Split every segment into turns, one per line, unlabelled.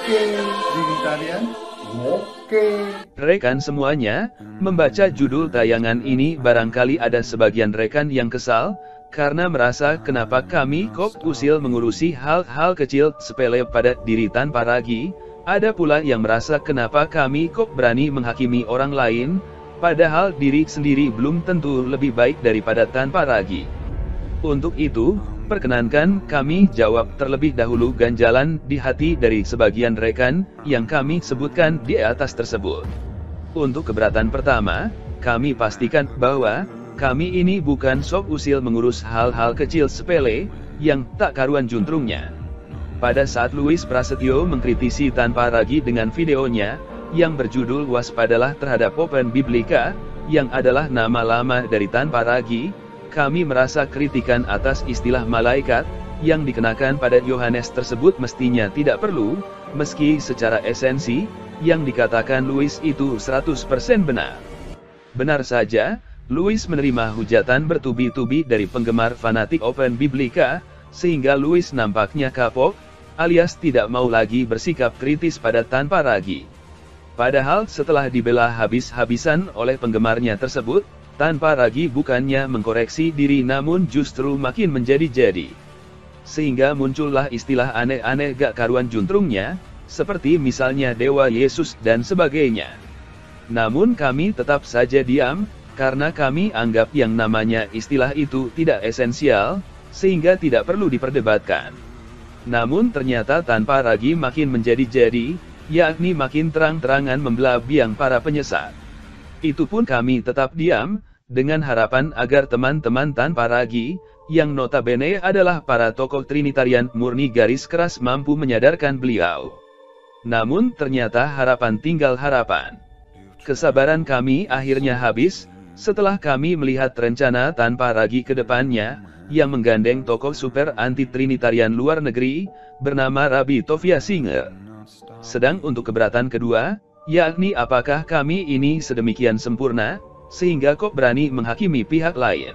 Oke, Trinitarian. Oke.
Rekan semuanya, membaca judul tayangan ini barangkali ada sebagian rekan yang kesal, karena merasa kenapa kami kok usil mengurusi hal-hal kecil sepele pada diri tanpa ragi. Ada pula yang merasa kenapa kami kok berani menghakimi orang lain, padahal diri sendiri belum tentu lebih baik daripada tanpa ragi. Untuk itu, perkenankan kami jawab terlebih dahulu ganjalan di hati dari sebagian rekan yang kami sebutkan di atas tersebut. Untuk keberatan pertama, kami pastikan bahwa kami ini bukan sok usil mengurus hal-hal kecil sepele yang tak karuan juntrungnya. Pada saat Louis Prasetyo mengkritisi tanpa ragi dengan videonya yang berjudul Waspadalah Terhadap Open Biblika, yang adalah nama lama dari tanpa ragi, kami merasa kritikan atas istilah malaikat yang dikenakan pada Yohanes tersebut mestinya tidak perlu, meski secara esensi yang dikatakan Louis itu 100% benar. Benar saja, Louis menerima hujatan bertubi-tubi dari penggemar fanatik Open Biblika, sehingga Louis nampaknya kapok, alias tidak mau lagi bersikap kritis pada tanpa ragi. Padahal setelah dibela habis-habisan oleh penggemarnya tersebut, tanpa ragi bukannya mengkoreksi diri namun justru makin menjadi-jadi. Sehingga muncullah istilah aneh-aneh gak karuan juntrungnya, seperti misalnya Dewa Yesus dan sebagainya. Namun kami tetap saja diam, karena kami anggap yang namanya istilah itu tidak esensial, sehingga tidak perlu diperdebatkan. Namun ternyata tanpa ragi makin menjadi-jadi, yakni makin terang-terangan membelah biang para penyesat. Itu pun kami tetap diam, dengan harapan agar teman-teman tanpa ragi, yang notabene adalah para tokoh Trinitarian murni garis keras mampu menyadarkan beliau. Namun ternyata harapan tinggal harapan. Kesabaran kami akhirnya habis, setelah kami melihat rencana tanpa ragi ke depannya, yang menggandeng tokoh super anti-Trinitarian luar negeri, bernama Rabbi Tovia Singer. Sedang untuk keberatan kedua, yakni apakah kami ini sedemikian sempurna, sehingga kok berani menghakimi pihak lain?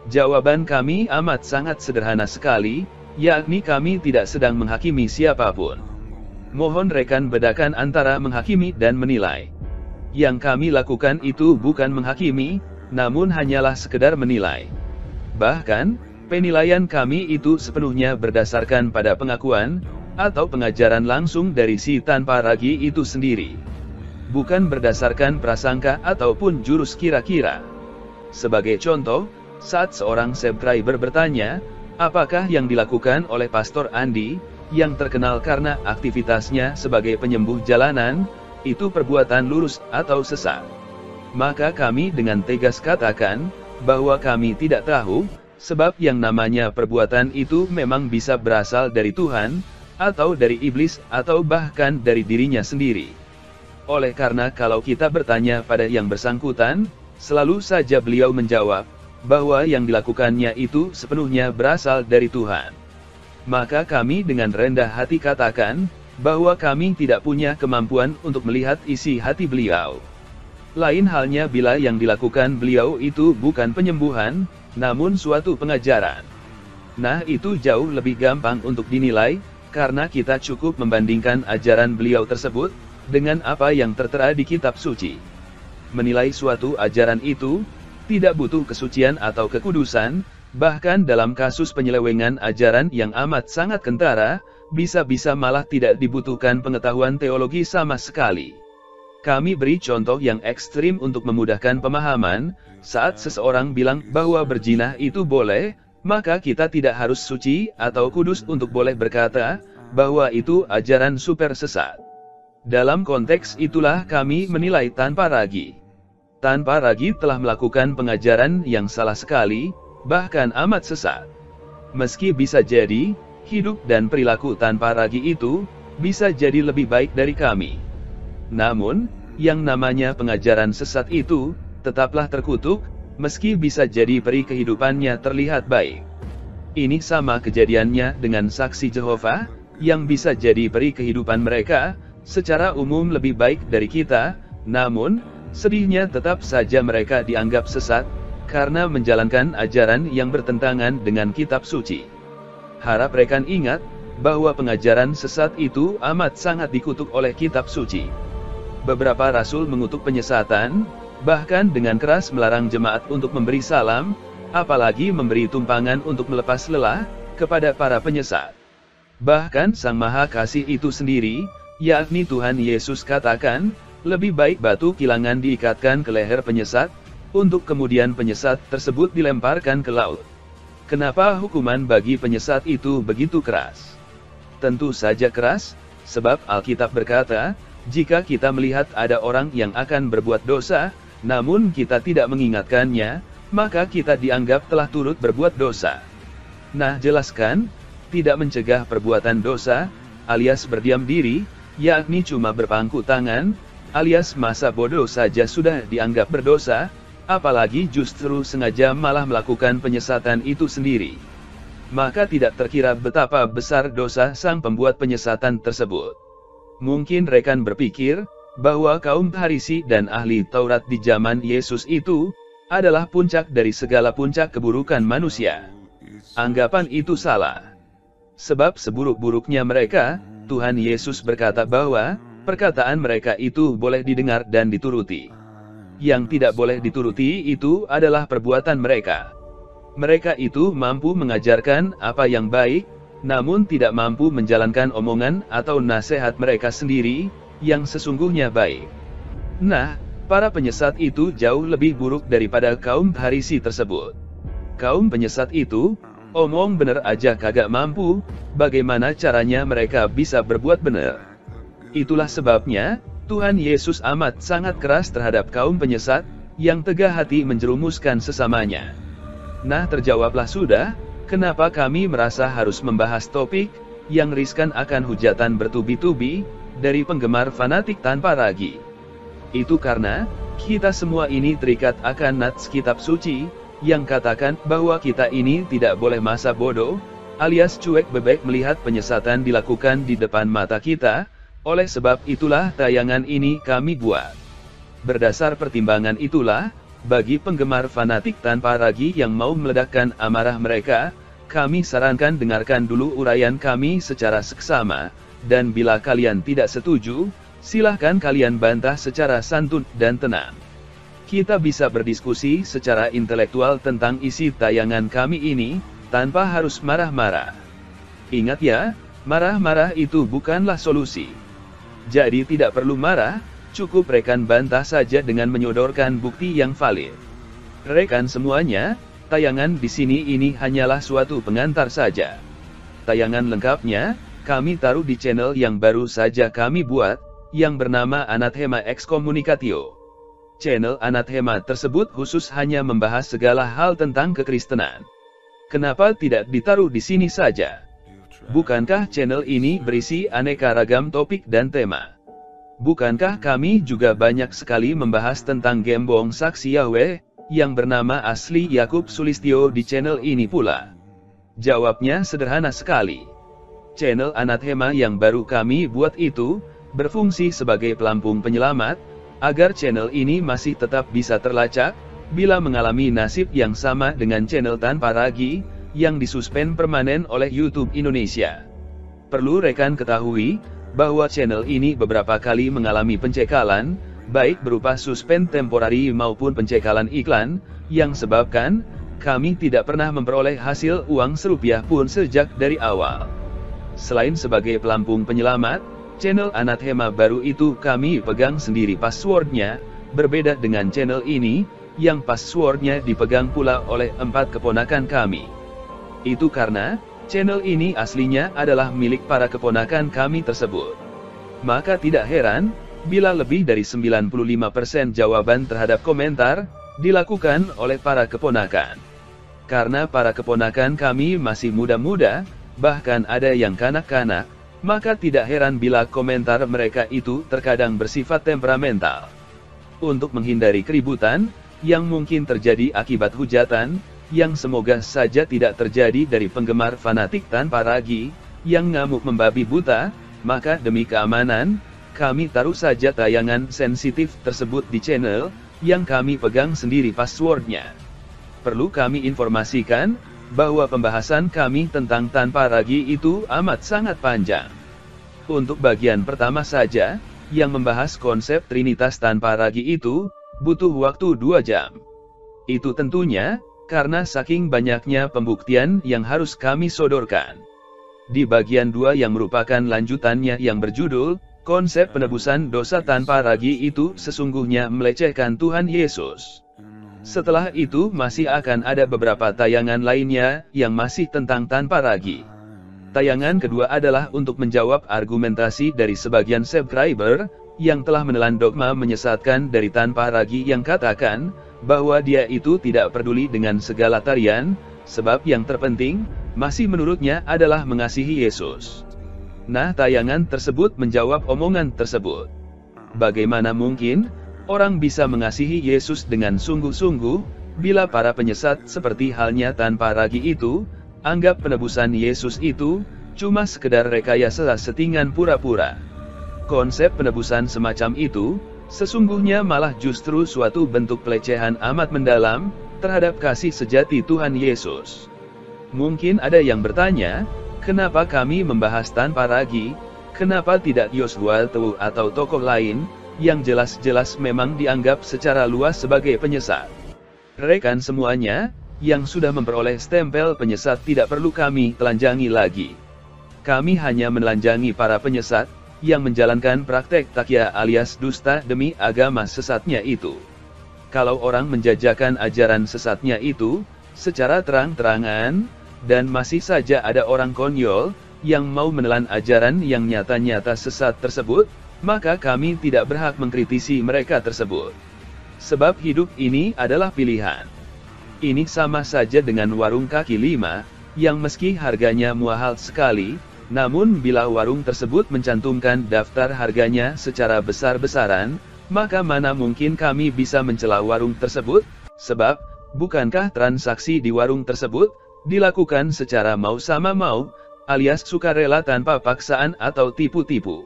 Jawaban kami amat sangat sederhana sekali, yakni kami tidak sedang menghakimi siapapun. Mohon rekan bedakan antara menghakimi dan menilai. Yang kami lakukan itu bukan menghakimi, namun hanyalah sekedar menilai. Bahkan, penilaian kami itu sepenuhnya berdasarkan pada pengakuan, atau pengajaran langsung dari si tanpa ragi itu sendiri. Bukan berdasarkan prasangka ataupun jurus kira-kira. Sebagai contoh, saat seorang subscriber bertanya, apakah yang dilakukan oleh Pastor Andi, yang terkenal karena aktivitasnya sebagai penyembuh jalanan, itu perbuatan lurus atau sesat? Maka kami dengan tegas katakan, bahwa kami tidak tahu, sebab yang namanya perbuatan itu memang bisa berasal dari Tuhan, atau dari iblis, atau bahkan dari dirinya sendiri. Oleh karena kalau kita bertanya pada yang bersangkutan, selalu saja beliau menjawab, bahwa yang dilakukannya itu sepenuhnya berasal dari Tuhan. Maka kami dengan rendah hati katakan, bahwa kami tidak punya kemampuan untuk melihat isi hati beliau. Lain halnya bila yang dilakukan beliau itu bukan penyembuhan, namun suatu pengajaran. Nah itu jauh lebih gampang untuk dinilai, karena kita cukup membandingkan ajaran beliau tersebut, dengan apa yang tertera di kitab suci. Menilai suatu ajaran itu, tidak butuh kesucian atau kekudusan, bahkan dalam kasus penyelewengan ajaran yang amat sangat kentara, bisa-bisa malah tidak dibutuhkan pengetahuan teologi sama sekali. Kami beri contoh yang ekstrim untuk memudahkan pemahaman, saat seseorang bilang bahwa berzina itu boleh, maka kita tidak harus suci atau kudus untuk boleh berkata, bahwa itu ajaran super sesat. Dalam konteks itulah kami menilai tanpa ragi. Tanpa ragi telah melakukan pengajaran yang salah sekali, bahkan amat sesat. Meski bisa jadi, hidup dan perilaku tanpa ragi itu, bisa jadi lebih baik dari kami. Namun, yang namanya pengajaran sesat itu, tetaplah terkutuk, meski bisa jadi peri kehidupannya terlihat baik. Ini sama kejadiannya dengan saksi Jehovah, yang bisa jadi peri kehidupan mereka, secara umum lebih baik dari kita, namun, sedihnya tetap saja mereka dianggap sesat, karena menjalankan ajaran yang bertentangan dengan kitab suci. Harap rekan ingat, bahwa pengajaran sesat itu amat sangat dikutuk oleh kitab suci. Beberapa rasul mengutuk penyesatan, bahkan dengan keras melarang jemaat untuk memberi salam, apalagi memberi tumpangan untuk melepas lelah kepada para penyesat. Bahkan Sang Maha Kasih itu sendiri, yakni Tuhan Yesus katakan, lebih baik batu kilangan diikatkan ke leher penyesat, untuk kemudian penyesat tersebut dilemparkan ke laut. Kenapa hukuman bagi penyesat itu begitu keras? Tentu saja keras, sebab Alkitab berkata, jika kita melihat ada orang yang akan berbuat dosa, namun kita tidak mengingatkannya, maka kita dianggap telah turut berbuat dosa. Nah, jelaskan, tidak mencegah perbuatan dosa, alias berdiam diri, yakni cuma berpangku tangan, alias masa bodoh saja sudah dianggap berdosa, apalagi justru sengaja malah melakukan penyesatan itu sendiri. Maka tidak terkira betapa besar dosa sang pembuat penyesatan tersebut. Mungkin rekan berpikir, bahwa kaum Farisi dan ahli Taurat di zaman Yesus itu, adalah puncak dari segala puncak keburukan manusia. Anggapan itu salah. Sebab seburuk-buruknya mereka, Tuhan Yesus berkata bahwa, perkataan mereka itu boleh didengar dan dituruti. Yang tidak boleh dituruti itu adalah perbuatan mereka. Mereka itu mampu mengajarkan apa yang baik, namun tidak mampu menjalankan omongan atau nasihat mereka sendiri, yang sesungguhnya baik. Nah, para penyesat itu jauh lebih buruk daripada kaum Farisi tersebut. Kaum penyesat itu, omong bener aja kagak mampu, bagaimana caranya mereka bisa berbuat bener? Itulah sebabnya, Tuhan Yesus amat sangat keras terhadap kaum penyesat, yang tegah hati menjerumuskan sesamanya. Nah, terjawablah sudah, kenapa kami merasa harus membahas topik, yang riskan akan hujatan bertubi-tubi, dari penggemar fanatik tanpa ragi. Itu karena, kita semua ini terikat akan nats kitab suci, yang katakan bahwa kita ini tidak boleh masa bodoh, alias cuek bebek melihat penyesatan dilakukan di depan mata kita. Oleh sebab itulah tayangan ini kami buat. Berdasar pertimbangan itulah, bagi penggemar fanatik tanpa ragi yang mau meledakkan amarah mereka, kami sarankan dengarkan dulu uraian kami secara seksama, dan bila kalian tidak setuju, silahkan kalian bantah secara santun dan tenang. Kita bisa berdiskusi secara intelektual tentang isi tayangan kami ini, tanpa harus marah-marah. Ingat ya, marah-marah itu bukanlah solusi. Jadi tidak perlu marah, cukup rekan bantah saja dengan menyodorkan bukti yang valid. Rekan semuanya, tayangan di sini ini hanyalah suatu pengantar saja. Tayangan lengkapnya, kami taruh di channel yang baru saja kami buat, yang bernama Anathema Excommunicatio. Channel Anathema tersebut khusus hanya membahas segala hal tentang kekristenan. Kenapa tidak ditaruh di sini saja? Bukankah channel ini berisi aneka ragam topik dan tema? Bukankah kami juga banyak sekali membahas tentang gembong saksi Yahweh, yang bernama asli Yakub Sulistyo di channel ini pula? Jawabnya sederhana sekali. Channel Anathema yang baru kami buat itu, berfungsi sebagai pelampung penyelamat, agar channel ini masih tetap bisa terlacak, bila mengalami nasib yang sama dengan channel tanpa ragi, yang disuspend permanen oleh YouTube Indonesia. Perlu rekan ketahui, bahwa channel ini beberapa kali mengalami pencekalan, baik berupa suspend temporari maupun pencekalan iklan, yang sebabkan, kami tidak pernah memperoleh hasil uang serupiah pun sejak dari awal. Selain sebagai pelampung penyelamat, channel Anathema baru itu kami pegang sendiri passwordnya, berbeda dengan channel ini, yang passwordnya dipegang pula oleh 4 keponakan kami. Itu karena, channel ini aslinya adalah milik para keponakan kami tersebut. Maka tidak heran, bila lebih dari 95% jawaban terhadap komentar, dilakukan oleh para keponakan. Karena para keponakan kami masih muda-muda, bahkan ada yang kanak-kanak, maka tidak heran bila komentar mereka itu terkadang bersifat temperamental. Untuk menghindari keributan, yang mungkin terjadi akibat hujatan, yang semoga saja tidak terjadi dari penggemar fanatik tanpa ragi, yang ngamuk membabi buta, maka demi keamanan, kami taruh saja tayangan sensitif tersebut di channel, yang kami pegang sendiri passwordnya. Perlu kami informasikan, bahwa pembahasan kami tentang tanpa ragi itu amat sangat panjang. Untuk bagian pertama saja, yang membahas konsep Trinitas tanpa ragi itu, butuh waktu 2 jam. Itu tentunya, karena saking banyaknya pembuktian yang harus kami sodorkan. Di bagian 2 yang merupakan lanjutannya yang berjudul, konsep penebusan dosa tanpa ragi itu sesungguhnya melecehkan Tuhan Yesus. Setelah itu masih akan ada beberapa tayangan lainnya yang masih tentang tanpa ragi. Tayangan kedua adalah untuk menjawab argumentasi dari sebagian subscriber, yang telah menelan dogma menyesatkan dari tanpa ragi yang katakan, bahwa dia itu tidak peduli dengan segala tarian, sebab yang terpenting, masih menurutnya adalah mengasihi Yesus. Nah, tayangan tersebut menjawab omongan tersebut. Bagaimana mungkin, orang bisa mengasihi Yesus dengan sungguh-sungguh, bila para penyesat seperti halnya tanpa ragi itu, anggap penebusan Yesus itu, cuma sekedar rekayasa settingan pura-pura. Konsep penebusan semacam itu, sesungguhnya malah justru suatu bentuk pelecehan amat mendalam, terhadap kasih sejati Tuhan Yesus. Mungkin ada yang bertanya, kenapa kami membahas tanpa ragi, kenapa tidak Yosua atau tokoh lain, yang jelas-jelas memang dianggap secara luas sebagai penyesat. Rekan semuanya, yang sudah memperoleh stempel penyesat tidak perlu kami telanjangi lagi. Kami hanya menelanjangi para penyesat, yang menjalankan praktek takya alias dusta demi agama sesatnya itu. Kalau orang menjajakan ajaran sesatnya itu, secara terang-terangan, dan masih saja ada orang konyol, yang mau menelan ajaran yang nyata-nyata sesat tersebut, maka kami tidak berhak mengkritisi mereka tersebut. Sebab hidup ini adalah pilihan. Ini sama saja dengan warung kaki lima, yang meski harganya mahal sekali, namun bila warung tersebut mencantumkan daftar harganya secara besar-besaran, maka mana mungkin kami bisa mencela warung tersebut, sebab, bukankah transaksi di warung tersebut, dilakukan secara mau sama mau, alias sukarela tanpa paksaan atau tipu-tipu.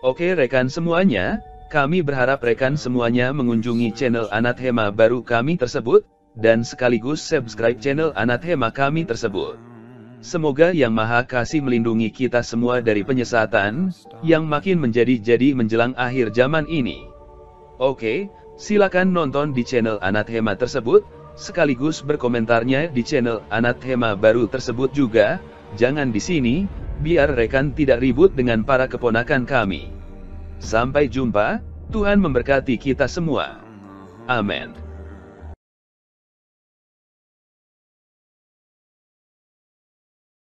Oke rekan semuanya, kami berharap rekan semuanya mengunjungi channel Anathema baru kami tersebut, dan sekaligus subscribe channel Anathema kami tersebut. Semoga Yang Maha Kasih melindungi kita semua dari penyesatan, yang makin menjadi-jadi menjelang akhir zaman ini. Oke, silakan nonton di channel Anathema tersebut, sekaligus berkomentarnya di channel Anathema baru tersebut juga, jangan di sini, biar rekan tidak ribut dengan para keponakan kami. Sampai jumpa, Tuhan memberkati kita semua. Amin.